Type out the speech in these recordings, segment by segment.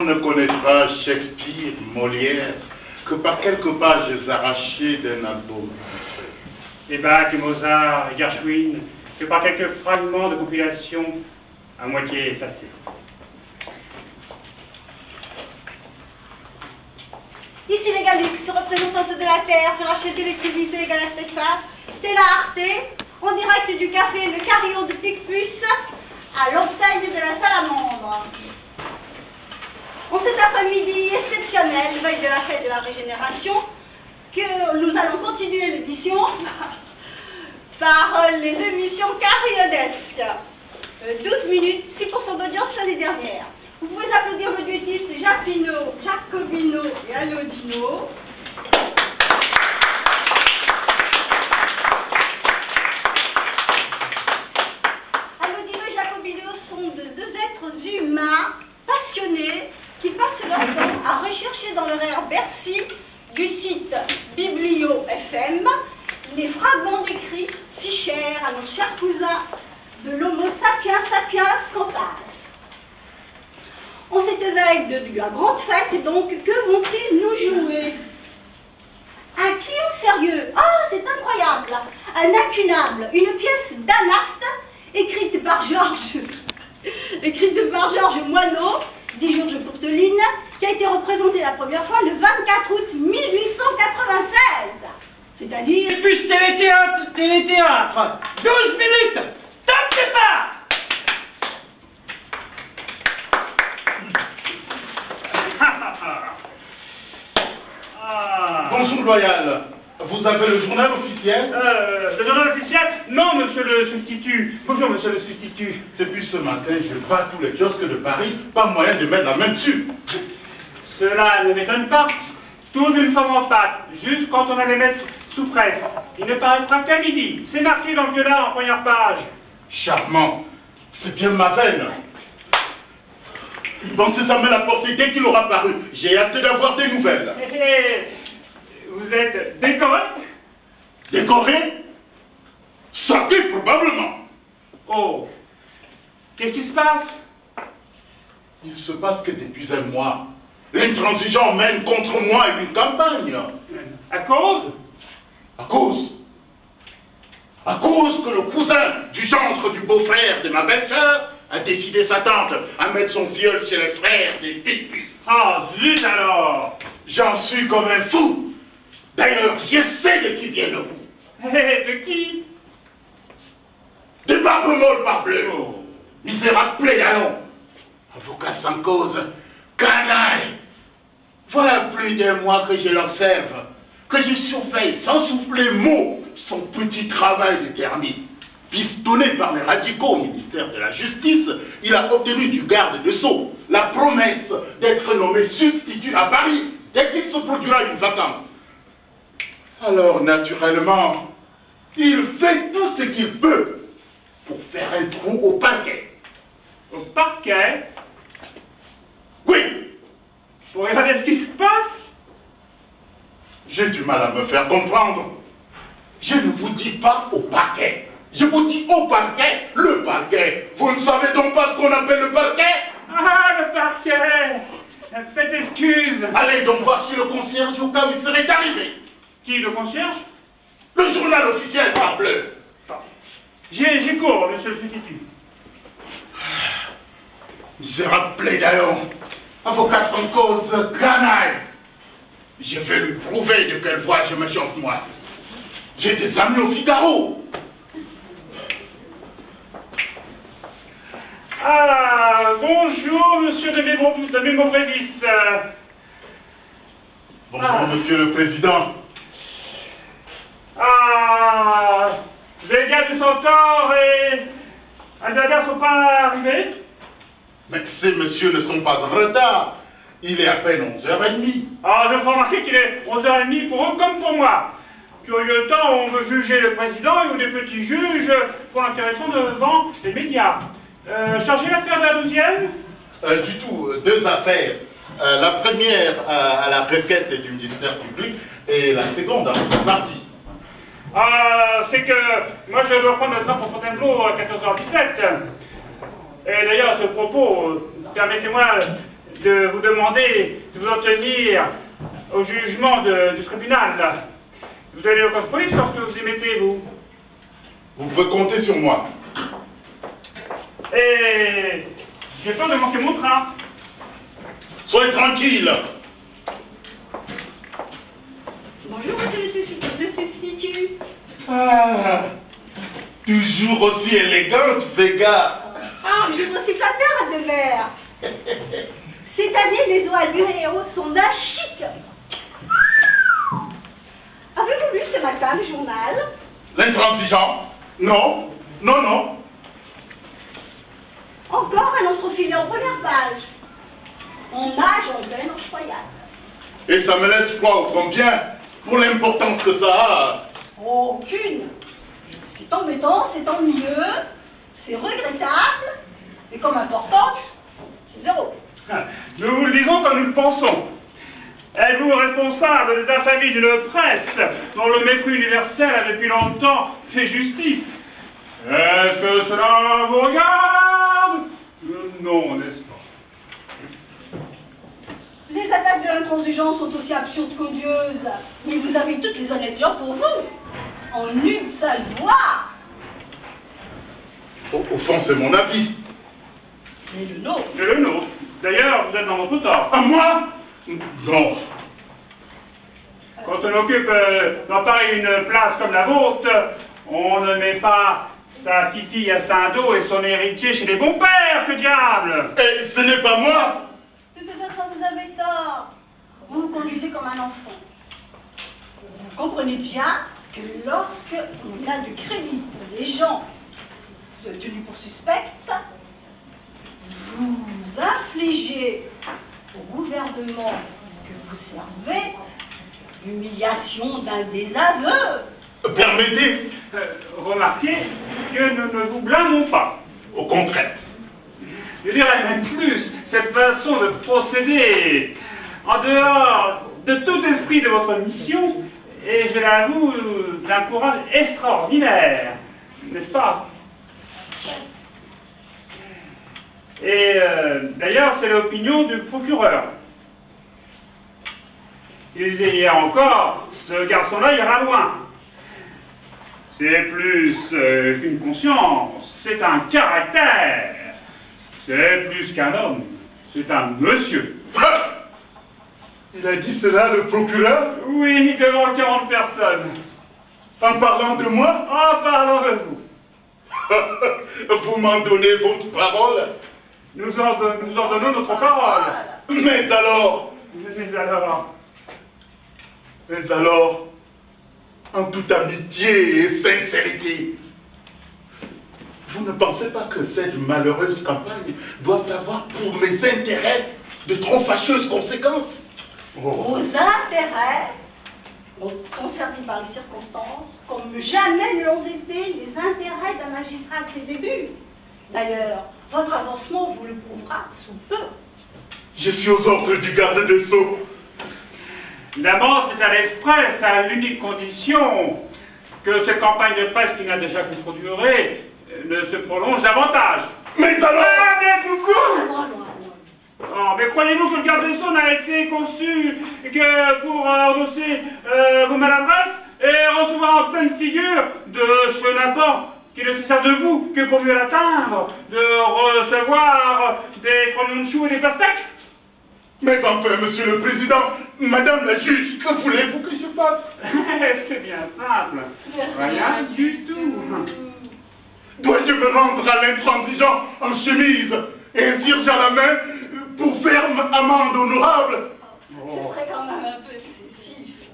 On ne connaîtra Shakespeare, Molière, que par quelques pages arrachées d'un album. Et Bach, et Mozart, et Gershwin, que par quelques fragments de compilation à moitié effacés. Ici les Galux, représentante de la Terre sur la chaîne télévisée Galatessa, Stella Arte, en direct du café Le Carillon de Picpus, à l'enseigne de la Salamandre. En cet après-midi exceptionnel, veille de la fête de la régénération, que nous allons continuer l'émission par les émissions carillonnesques. 12 minutes, 6% d'audience l'année dernière. Vous pouvez applaudir le duettiste Jacques Pinot, Jacques Cobino et Alodino. Alodino et Jacobino sont deux êtres humains passionnés qui passent leur temps à rechercher dans l'horaire Bercy du site Biblio FM les fragments d'écrits si chers à nos chers cousins de l'Homo sapiens sapiens cantas. En cette veille de la grande fête, donc, que vont-ils nous jouer? Un client sérieux, ah, c'est incroyable, un incunable, une pièce d'un acte, écrite par Georges Moineau, dit Georges Courteline, qui a été représentée la première fois le 24 août 1896. C'est-à-dire... Et puis téléthéâtre, 12 minutes, top départ. Bonjour Loyal, vous avez le journal officiel? Le journal officiel? Non, monsieur le substitut. Bonjour, monsieur le substitut. Depuis ce matin, je bats tous les kiosques de Paris, pas moyen de mettre la main dessus. Cela ne m'étonne pas. Toute une forme en pâte, juste quand on va les mettre sous presse. Il ne paraîtra qu'à midi. C'est marqué dans le gueulard en première page. Charmant, c'est bien ma veine. Pensez sa main à porter dès qu'il aura paru. J'ai hâte d'avoir des nouvelles. Vous êtes décoré? Décoré? Sorti probablement. Oh, qu'est-ce qui se passe? Il se passe que depuis un mois, l'intransigeant mène contre moi une campagne. À cause? À cause que le cousin du gendre du beau-frère de ma belle-sœur a décidé sa tante à mettre son fiole chez les frères des Picpus. Ah, zut alors! J'en suis comme un fou. D'ailleurs, je sais de qui vient le coup. De qui? De Barbe-Molle parbleu. Oh. Misérable plaignant. Avocat sans cause. Canaille. Voilà plus d'un mois que je l'observe, que je surveille sans souffler mot son petit travail de termite. Pistonné par les radicaux au ministère de la Justice, il a obtenu du garde de Sceaux la promesse d'être nommé substitut à Paris dès qu'il se produira une vacance. Alors, naturellement, il fait tout ce qu'il peut pour faire un trou au parquet. Au parquet? Oui, Pour regarder ce qui se passe? j'ai du mal à me faire comprendre. Je ne vous dis pas au parquet. Je vous dis au parquet, le parquet. Vous ne savez donc pas ce qu'on appelle le parquet? Ah, le parquet! Faites excuse! Allez donc voir chez le concierge au cas où il serait arrivé. Qui, le concierge? Le journal officiel, parbleu. J'ai cours, monsieur le substitut. Misérable plaignant, avocat sans cause, canaille. Je vais lui prouver de quelle voie je me chauffe moi. J'ai des amis au Figaro. Ah, bonjour, monsieur de Mémobrévis. Bonjour, monsieur le président. Ah, les gars du Centaure et Aldabert sont pas arrivés? Mais ces messieurs ne sont pas en retard. Il est à peine 11h30. Ah, je vous remarquer qu'il est 11h30 pour eux comme pour moi. Curieux temps où on veut juger le président et où des petits juges font l'intéressant devant les médias. Chargez l'affaire de la 12e? Du tout, deux affaires. La première à la requête du ministère public et la seconde à votre parti. C'est que moi je dois prendre le train pour Fontainebleau à 14h17. Et d'ailleurs à ce propos, permettez-moi de vous demander de vous en tenir au jugement du tribunal. Vous allez au poste de police lorsque vous y mettez, vous. Vous pouvez compter sur moi. Et j'ai peur de manquer mon train. Soyez tranquille. Bonjour, monsieur le substitut. Ah, toujours aussi élégante, Vega. Ah, je me suis flatteur, Aldemert. Cette année, les eaux alburéos sont d'un chic. Avez-vous lu ce matin le journal? L'intransigeant? Non, non, non. Encore un autre filet en première page. On nage en pleine roche royale. Et ça me laisse froid au combien pour l'importance que ça a. Aucune. C'est embêtant, c'est ennuyeux, c'est regrettable, et comme importance, c'est zéro. Nous vous le disons comme nous le pensons. Êtes-vous responsable des infamies d'une presse dont le mépris universel a depuis longtemps fait justice? Est-ce que cela vous regarde? Non, n'est-ce pas? Les attaques de l'intransigeance sont aussi absurdes qu'odieuses, mais vous avez toutes les honnêtes gens pour vous, en une seule voix. Au fond, c'est mon avis. Et le nôtre. Et le nôtre. D'ailleurs, vous êtes dans votre tort. À moi? Non. Quand on occupe dans Paris une place comme la vôtre, on ne met pas sa fifille à Saint-Do et son héritier chez les bons pères, que diable! Et ce n'est pas moi. De toute façon, vous avez tort. Vous vous conduisez comme un enfant. Vous comprenez bien que lorsque on a du crédit pour les gens tenus pour suspects, vous infligez au gouvernement que vous servez l'humiliation d'un désaveu. Permettez. Remarquez que nous ne vous blâmons pas. Au contraire. Je dirais même plus, cette façon de procéder, en dehors de tout esprit de votre mission, et je l'avoue, d'un courage extraordinaire, n'est-ce pas? Et d'ailleurs, c'est l'opinion du procureur. Il disait hier encore, ce garçon-là ira loin. C'est plus qu'une conscience, c'est un caractère. C'est plus qu'un homme, c'est un monsieur. Ah! Il a dit cela, le procureur? Oui, devant 40 personnes. En parlant de moi? En parlant de vous. Vous m'en donnez votre parole? Nous en donnons notre parole. Mais alors? Mais alors, en toute amitié et sincérité, vous ne pensez pas que cette malheureuse campagne doit avoir pour mes intérêts de trop fâcheuses conséquences? Vos intérêts sont servis par les circonstances comme jamais ne l'ont été les intérêts d'un magistrat à ses débuts. D'ailleurs, votre avancement vous le prouvera sous peu. Je suis aux ordres du garde des Sceaux. D'abord, c'est à l'express, à l'unique condition que cette campagne de presse qui n'a déjà que trop duré ne se prolonge davantage. Mais alors? Ah, mais beaucoup! Loin. Oh, mais croyez-vous que le garde des Sceaux n'a été conçu que pour endosser vos maladresses et recevoir en pleine figure de chenapan qui ne se sert de vous que pour mieux l'atteindre, de recevoir des crognons de choux et des pastèques? Mais enfin, monsieur le président, madame la juge, que voulez-vous que je fasse? C'est bien simple. Rien du tout. Dois-je me rendre à l'intransigeant en chemise et un cierge à la main pour ferme amende honorable? Ce serait quand même un peu excessif.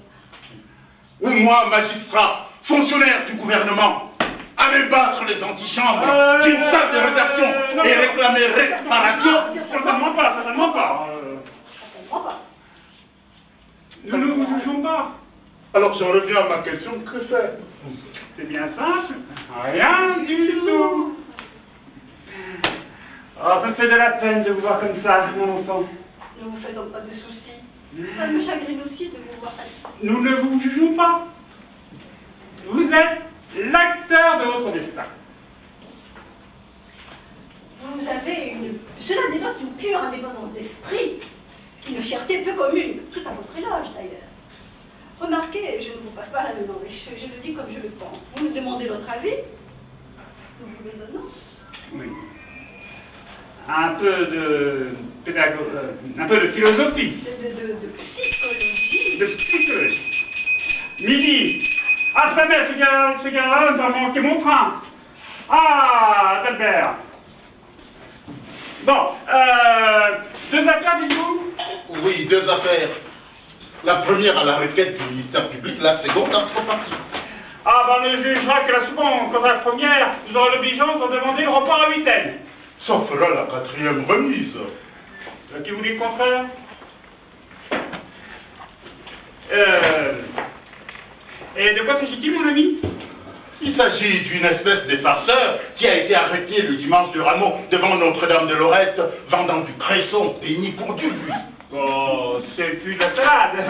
Ou moi, magistrat, fonctionnaire du gouvernement, aller battre les antichambres d'une salle de rédaction et réclamer réparation? Certainement pas, certainement pas. On comprend pas. Nous ne vous jugeons pas. Alors j'en reviens à ma question, que faire? C'est bien simple. Rien du tout. Oh, ça me fait de la peine de vous voir comme ça, mon enfant. Ne vous faites donc pas de soucis. Ça me chagrine aussi de vous voir ainsi. Nous ne vous jugeons pas. Vous êtes l'acteur de votre destin. Cela dénote une pure indépendance d'esprit, une fierté peu commune, tout à votre éloge d'ailleurs. Remarquez, je ne vous passe pas la main dans les cheveux, je le dis comme je le pense. Vous me demandez votre avis, nous vous le donnons. Oui. Un peu de philosophie. De psychologie. De psychologie. Midi. Ah, ça met, ce gars-là va manquer mon train. Ah, Adalbert. Bon, deux affaires, dites-vous? Oui, deux affaires. La première à la requête du ministère public, la seconde à proportion. Ah, ben on ne jugera que la seconde. Quant à la première, vous aurez l'obligeance de demander le report à huitaine. Ça fera la quatrième remise. Qui vous dit le contraire? Et de quoi s'agit-il, mon ami? Il s'agit d'une espèce de farceur qui a été arrêté le dimanche de Rameau devant Notre-Dame de Lorette, vendant du cresson béni pour Dieu, lui. Oh, c'est plus de la salade.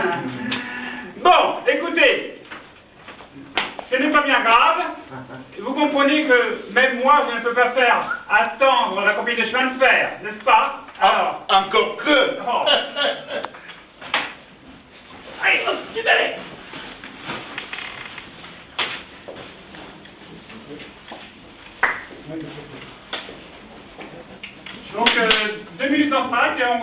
Bon, écoutez, ce n'est pas bien grave. Vous comprenez que même moi, je ne peux pas faire attendre la compagnie de chemin de fer, n'est-ce pas? Alors. Ah, encore que. Oh. Allez, hop, du balai. Donc, 2 minutes d'entraque et on